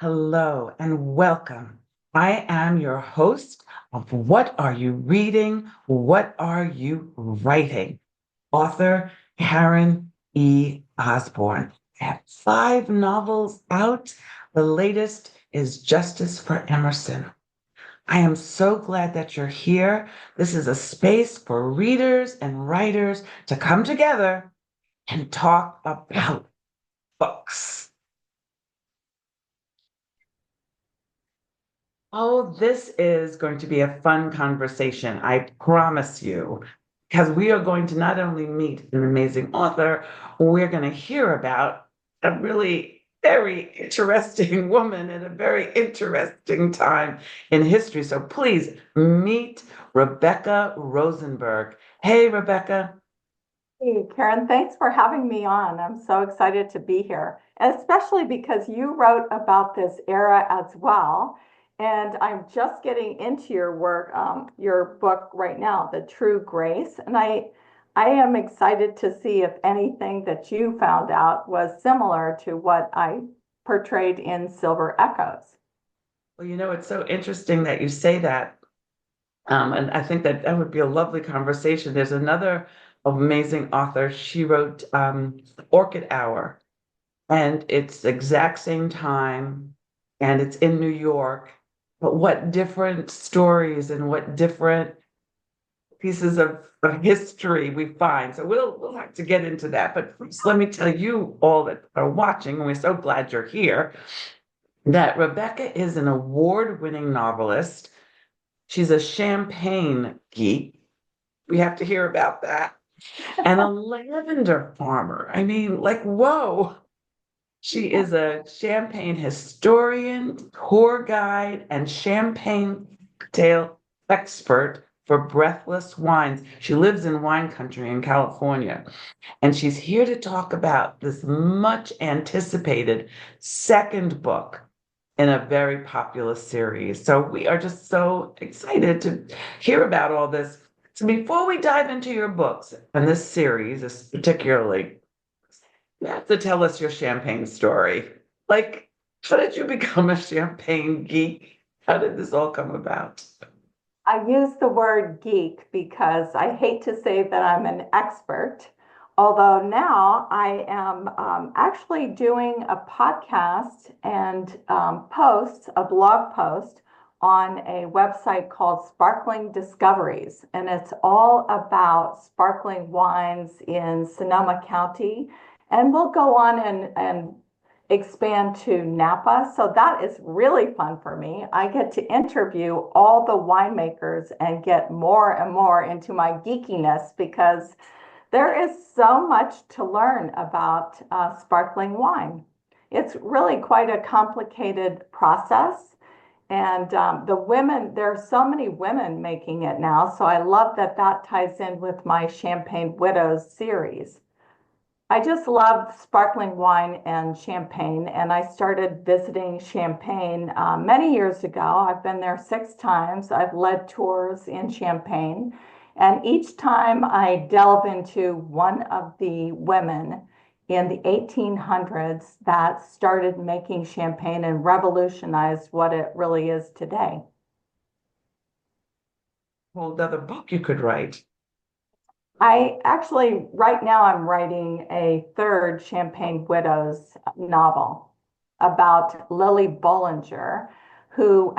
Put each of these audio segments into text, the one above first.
Hello and welcome. I am your host of What Are You Reading? What Are You Writing? Author Karen E. Osborne. I have five novels out. The latest is Justice for Emerson. I am so glad that you're here. This is a space for readers and writers to come together and talk about books. Oh, this is going to be a fun conversation, I promise you, because we are going to not only meet an amazing author, we're going to hear about a really very interesting woman at a very interesting time in history. So please meet Rebecca Rosenberg. Hey, Rebecca. Hey, Karen, thanks for having me on. I'm so excited to be here, especially because you wrote about this era as well. And I'm just getting into your work, your book right now, The True Grace. And I am excited to see if anything that you found out was similar to what I portrayed in Silver Echoes. Well, it's so interesting that you say that. And I think that would be a lovely conversation. There's another amazing author. She wrote Orchid Hour, and it's the exact same time, and it's in New York. But what different stories and what different pieces of history we find. So we'll have to get into that. But first, let me tell you all that are watching, and we're so glad you're here, that Rebecca is an award-winning novelist. She's a champagne geek. We have to hear about that. And a lavender farmer. I mean, like, whoa. She is a champagne historian, tour guide, and champagne cocktail expert for breathless wines. She lives in wine country in California, and she's here to talk about this much anticipated second book in a very popular series. So we are just so excited to hear about all this. So before we dive into your books and this series, is particularly, you have to tell us your champagne story. Like, how did you become a champagne geek? How did this all come about? I use the word geek because I hate to say that I'm an expert, although now I am actually doing a podcast and a blog post on a website called Sparkling Discoveries. And it's all about sparkling wines in Sonoma County. And we'll go on and expand to Napa. So that is really fun for me. I get to interview all the winemakers and get more and more into my geekiness because there is so much to learn about sparkling wine. It's really quite a complicated process. And the women, there are so many women making it now. So I love that that ties in with my Champagne Widows series. I just love sparkling wine and champagne, and I started visiting Champagne many years ago. I've been there 6 times. I've led tours in Champagne, and each time I delve into one of the women in the 1800s that started making champagne and revolutionized what it really is today. Whole other book you could write. I actually, right now, I'm writing a third Champagne Widows novel about Lily Bollinger, whose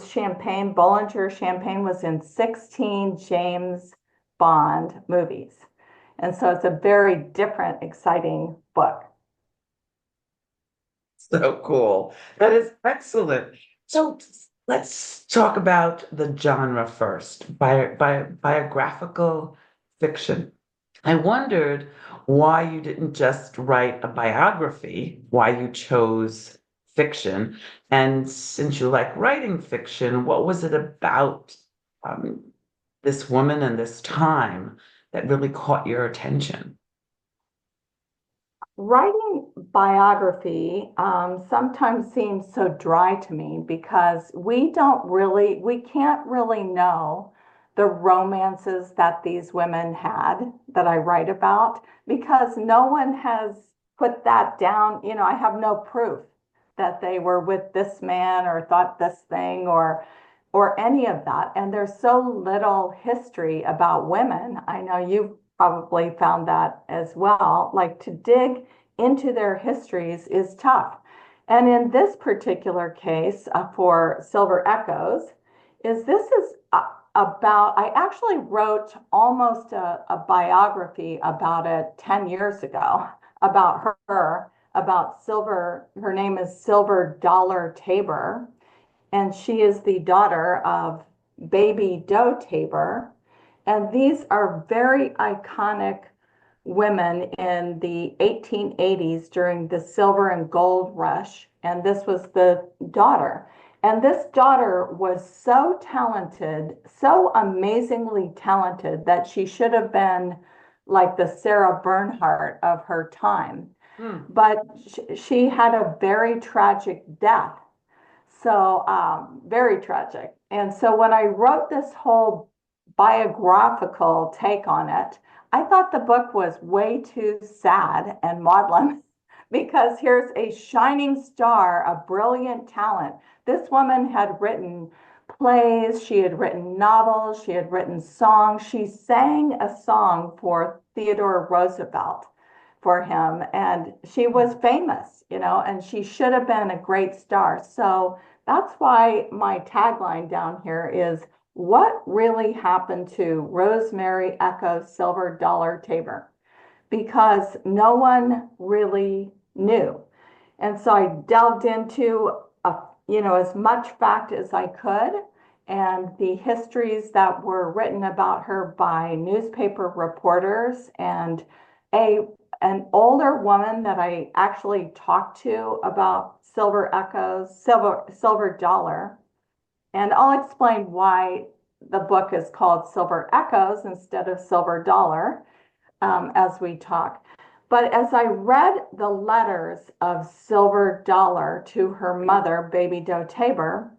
champagne, Bollinger champagne, was in 16 James Bond movies. And so it's a very different, exciting book. So cool. That is excellent. So let's talk about the genre first, biographical fiction. I wondered why you didn't just write a biography, why you chose fiction. And since you like writing fiction, what was it about um, this woman and this time that really caught your attention? Writing biography sometimes seems so dry to me because we can't really know the romances that these women had that I write about because no one has put that down. You know, I have no proof that they were with this man or thought this thing or any of that. And there's so little history about women. I know you've probably found that as well. Like to dig into their histories is tough. And in this particular case, for Silver Echoes, this is about, I actually wrote almost a biography about it 10 years ago about her, about Silver. Her name is Silver Dollar Tabor, and she is the daughter of Baby Doe Tabor. And these are very iconic women in the 1880s during the silver and gold rush. And this was the daughter. And this daughter was so talented, so amazingly talented, that she should have been like the Sarah Bernhardt of her time. Hmm. But she had a very tragic death. So, very tragic. And so when I wrote this whole biographical take on it, I thought the book was way too sad and maudlin because here's a shining star, a brilliant talent. This woman had written plays, she had written novels, she had written songs. She sang a song for Theodore Roosevelt for him, and she was famous, and she should have been a great star. So that's why my tagline down here is what really happened to Rosemary Echo Silver Dollar Tabor? Because no one really knew. And so I delved into as much fact as I could, and the histories that were written about her by newspaper reporters and a an older woman that I actually talked to about Silver Echoes, Silver Dollar. And I'll explain why the book is called Silver Echoes instead of Silver Dollar as we talk. But as I read the letters of Silver Dollar to her mother, Baby Doe Tabor,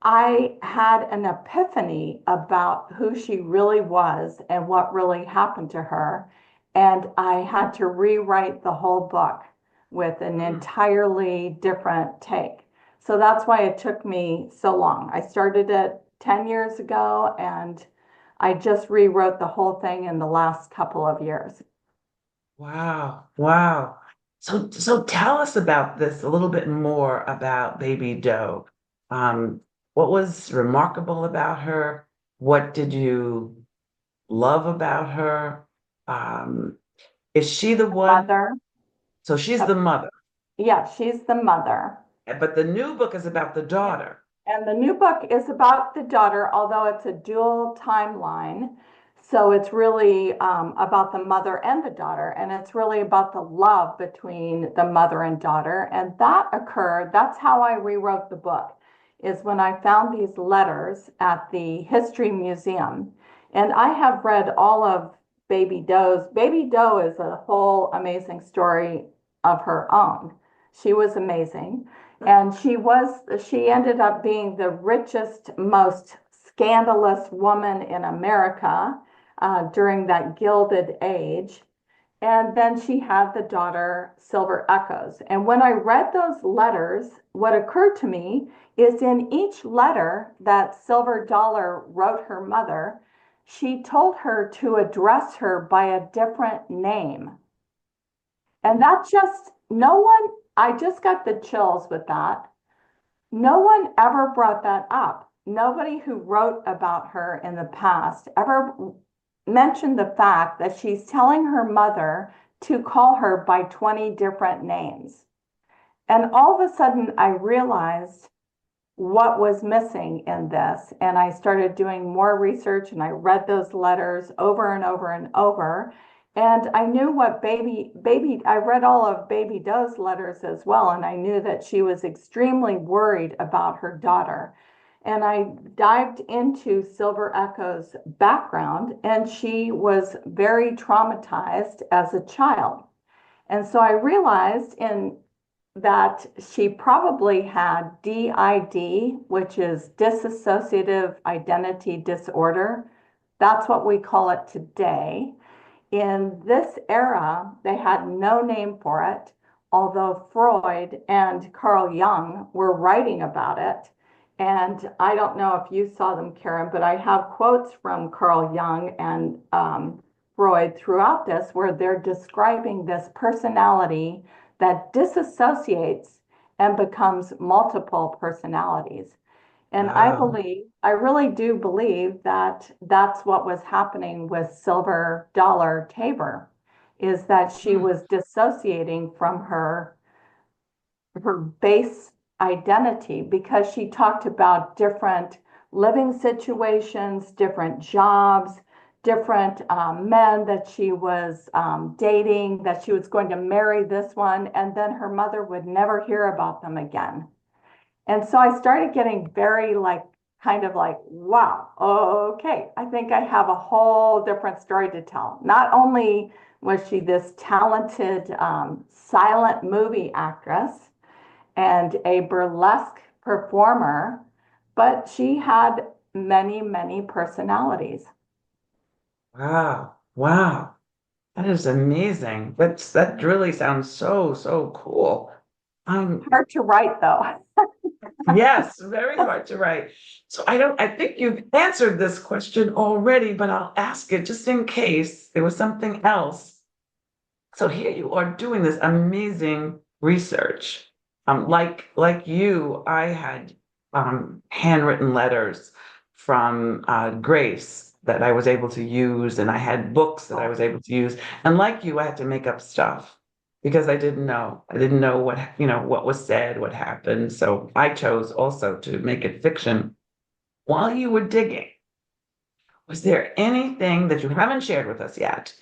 I had an epiphany about who she really was and what really happened to her. And I had to rewrite the whole book with an Hmm. entirely different take. So that's why it took me so long. I started it 10 years ago and I just rewrote the whole thing in the last couple of years. Wow. Wow. So tell us about this a little bit more about Baby Doe. Um, what was remarkable about her? What did you love about her? Um, is she the one? Mother, So she's uh, the mother, yeah, she's the mother. but the new book is about the Yeah. daughter. And the new book is about the daughter, although it's a dual timeline. So it's really about the mother and the daughter, and it's really about the love between the mother and daughter. And that occurred, that's how I rewrote the book, is when I found these letters at the History Museum. And I have read all of Baby Doe's. Baby Doe is a whole amazing story of her own. She was amazing. And she ended up being the richest, most scandalous woman in America during that Gilded Age. And then she had the daughter Silver Echoes. And when I read those letters, what occurred to me is in each letter that Silver Dollar wrote her mother, she told her to address her by a different name. And that just, no one, I just got the chills with that. No one ever brought that up. Nobody who wrote about her in the past ever mentioned the fact that she's telling her mother to call her by 20 different names. And all of a sudden, I realized what was missing in this. And I started doing more research and I read those letters over and over and over. And I knew what I read all of Baby Doe's letters as well. And I knew that she was extremely worried about her daughter. And I dived into Silver Echo's background, and she was very traumatized as a child. And so I realized in that she probably had DID, which is dissociative identity disorder. That's what we call it today. In this era, they had no name for it. although Freud and Carl Jung were writing about it. And I don't know if you saw them, Karen, but I have quotes from Carl Jung and Freud throughout this where they're describing this personality that disassociates and becomes multiple personalities. And Wow. I really do believe that that's what was happening with Silver Dollar Tabor, is that she Hmm. was dissociating from her base identity because she talked about different living situations, different jobs, different men that she was dating, that she was going to marry this one, and then her mother would never hear about them again. And so I started getting very like, kind of like, wow, okay, I think I have a whole different story to tell. Not only was she this talented silent movie actress and a burlesque performer, but she had many, many personalities. Wow. Wow. That is amazing. That really sounds so, so cool. Um, Hard to write though. yes, very hard to write. So I think you've answered this question already, but I'll ask it just in case there was something else. So here you are doing this amazing research. Like you, I had handwritten letters from Grace that I was able to use, and I had books that I was able to use. And like you, I had to make up stuff because I didn't know. I didn't know what, what was said, what happened. So I chose also to make it fiction. While you were digging, was there anything that you haven't shared with us yet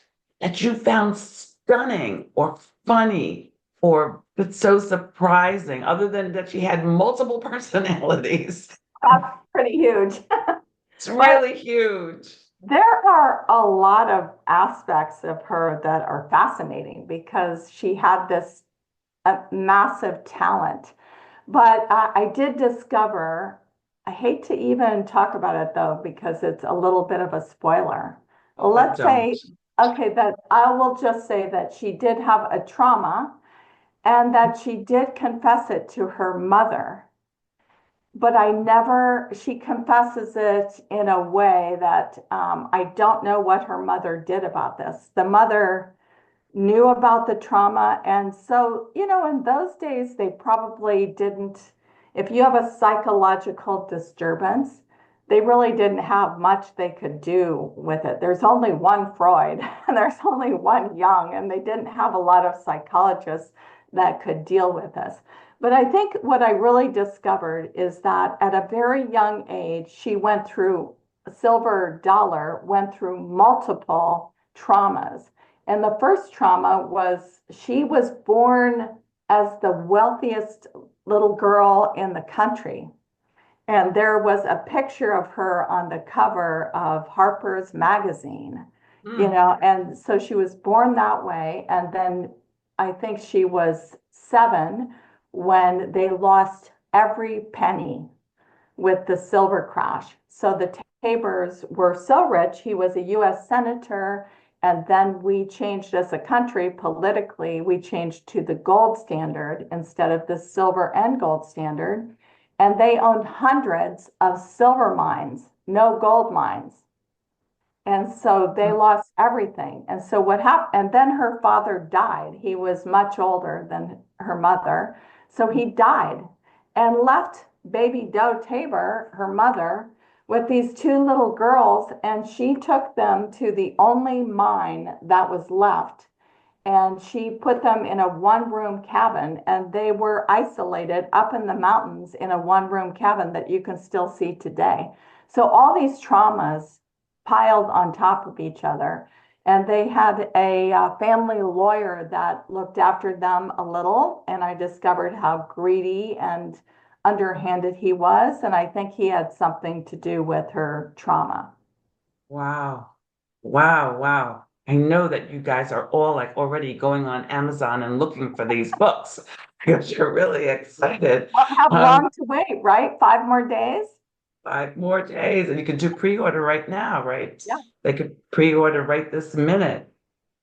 that you found stunning or funny or that's so surprising, other than that she had multiple personalities? That's pretty huge. It's But really huge. there are a lot of aspects of her that are fascinating because she had this massive talent. But I did discover, I hate to even talk about it though, because it's a little bit of a spoiler. Oh, well, Let's don't. say, okay, that I will just say that she did have a trauma and that she did confess it to her mother. But I never, she confesses it in a way that I don't know what her mother did about this. The mother knew about the trauma. And so, in those days, they probably didn't, if you have a psychological disturbance, they really didn't have much they could do with it. There's only one Freud and there's only one Jung, and they didn't have a lot of psychologists that could deal with this. But I think what I really discovered is that at a very young age, she went through, Silver Dollar went through multiple traumas. And the first trauma was she was born as the wealthiest little girl in the country. And there was a picture of her on the cover of Harper's Magazine, Hmm. and so she was born that way. And then I think she was 7 when they lost every penny with the silver crash. So the Tabors were so rich. He was a US senator. And then we changed as a country politically, we changed to the gold standard instead of the silver and gold standard. And they owned hundreds of silver mines, no gold mines. And so they lost everything. And so what happened? And then her father died. He was much older than her mother. So he died and left baby Doe Tabor, her mother, with these 2 little girls. And she took them to the only mine that was left, and she put them in a one-room cabin, and they were isolated up in the mountains in a one-room cabin that you can still see today. So all these traumas piled on top of each other. And they had a family lawyer that looked after them a little, and I discovered how greedy and underhanded he was. And I think he had something to do with her trauma. Wow. Wow. Wow. I know that you guys are all like already going on Amazon and looking for these books because you're really excited. Won't have Um, long to wait, right? 5 more days? 5 more days, and you can do pre-order right now, right? Yeah. They could pre-order right this minute.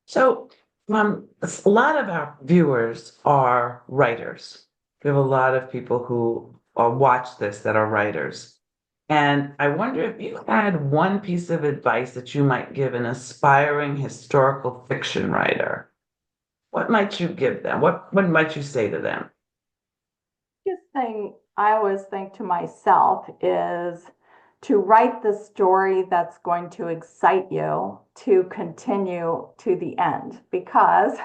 So A lot of our viewers are writers. We have a lot of people who watch this that are writers. And I wonder if you had one piece of advice that you might give an aspiring historical fiction writer. What might you give them? What might you say to them? Biggest thing I always think to myself is to write the story that's going to excite you to continue to the end because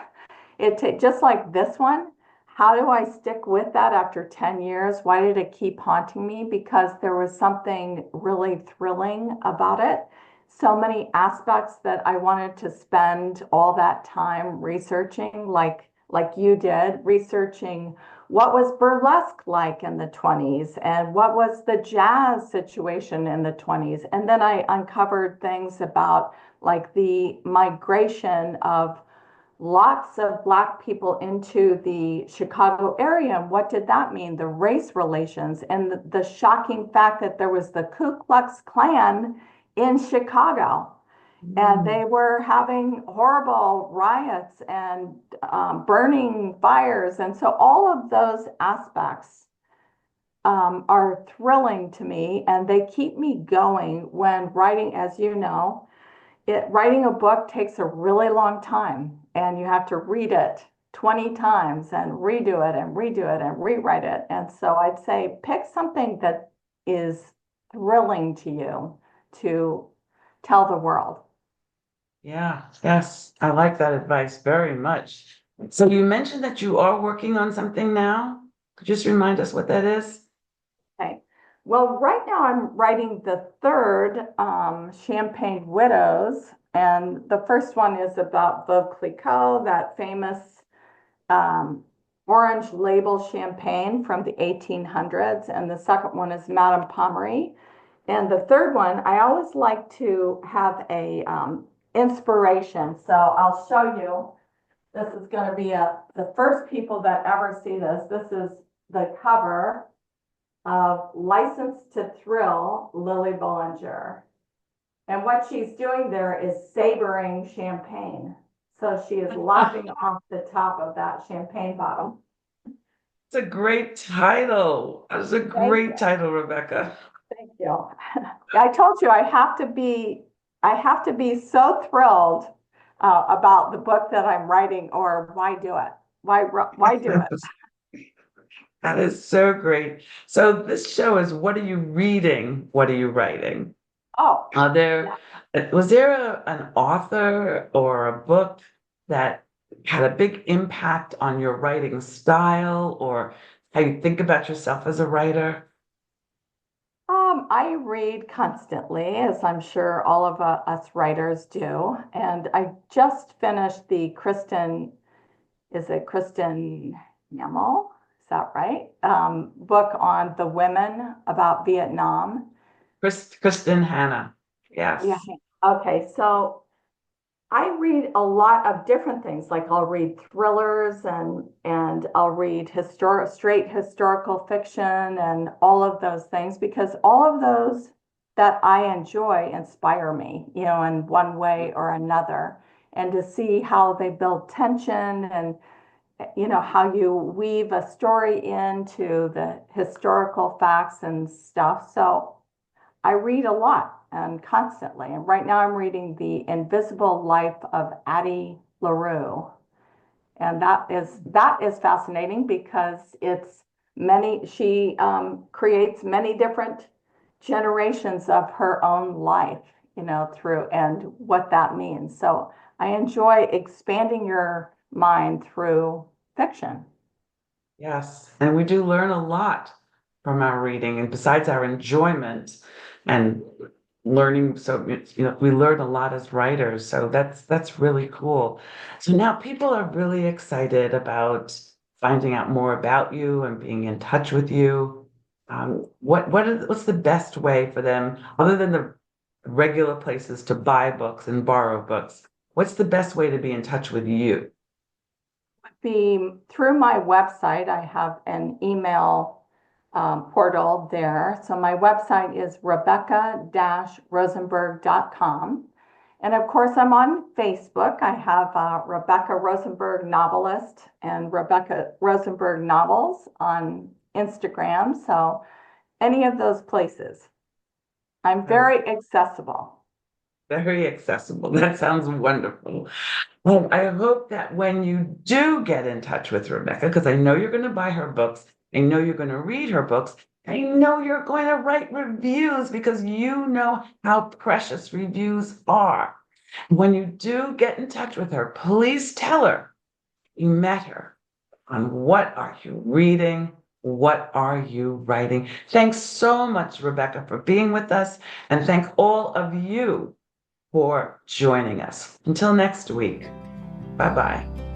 just like this one, how do I stick with that after 10 years? Why did it keep haunting me? Because there was something really thrilling about it. So many aspects that I wanted to spend all that time researching, like you did, researching what was burlesque like in the 20s and what was the jazz situation in the 20s. And then I uncovered things about like the migration of lots of Black people into the Chicago area. And what did that mean? The race relations and the shocking fact that there was the Ku Klux Klan in Chicago. And Mm. they were having horrible riots and burning fires. And so all of those aspects are thrilling to me and they keep me going when writing, as you know, writing a book takes a really long time and you have to read it 20 times and redo it and redo it and rewrite it. And so I'd say pick something that is thrilling to you to tell the world. Yeah, yes, I like that advice very much. So you mentioned that you are working on something now. Could you just remind us what that is? Okay. Well, right now I'm writing the third Champagne Widows, and the first one is about Veuve Clicquot, that famous um, orange label champagne from the 1800s, and the second one is Madame Pommery. And the third one, I always like to have a inspiration. So I'll show you. This is going to be the first people that ever see this. This is the cover of License to Thrill, Lily Bollinger. And what she's doing there is savoring champagne. So she is lapping off the top of that champagne bottle. It's a great title. It's a Thank you. great title, Rebecca. Thank you. I told you I have to be so thrilled about the book that I'm writing, or why do it? Why do it? That is so great. So this show is what are you reading? What are you writing? Oh, Are yeah. was there an author or a book that had a big impact on your writing style or how you think about yourself as a writer? I read constantly, as I'm sure all of us writers do. And I just finished the is it Kristen Yamal? Is that right? Book on the women about Vietnam. Kristen Hanna. Yeah. Yes. Okay. So I read a lot of different things. Like I'll read thrillers and I'll read straight historical fiction and all of those things because all of those that I enjoy inspire me, in one way or another. And to see how they build tension and how you weave a story into the historical facts and stuff. So I read a lot and constantly. And right now I'm reading The Invisible Life of Addie LaRue. And that is fascinating because she creates many different generations of her own life, through and what that means. So I enjoy expanding your mind through fiction. Yes, and we do learn a lot from our reading, and besides our enjoyment and learning, so we learn a lot as writers. So that's really cool. So now people are really excited about finding out more about you and being in touch with you. What's the best way for them, other than the regular places to buy books and borrow books? What's the best way to be in touch with you? Be through my website. I have an email portal there. So my website is rebecca-rosenberg.com. And of course, I'm on Facebook. I have Rebecca Rosenberg Novelist and Rebecca Rosenberg Novels on Instagram. So any of those places. I'm So very accessible. very accessible. That sounds wonderful. I hope that when you do get in touch with Rebecca, because I know you're going to buy her books, I know you're going to read her books, I know you're going to write reviews because you know how precious reviews are. When you do get in touch with her, please tell her you met her on what are you reading? What are you writing? Thanks so much, Rebecca, for being with us, and thank all of you for joining us. Until next week, bye bye.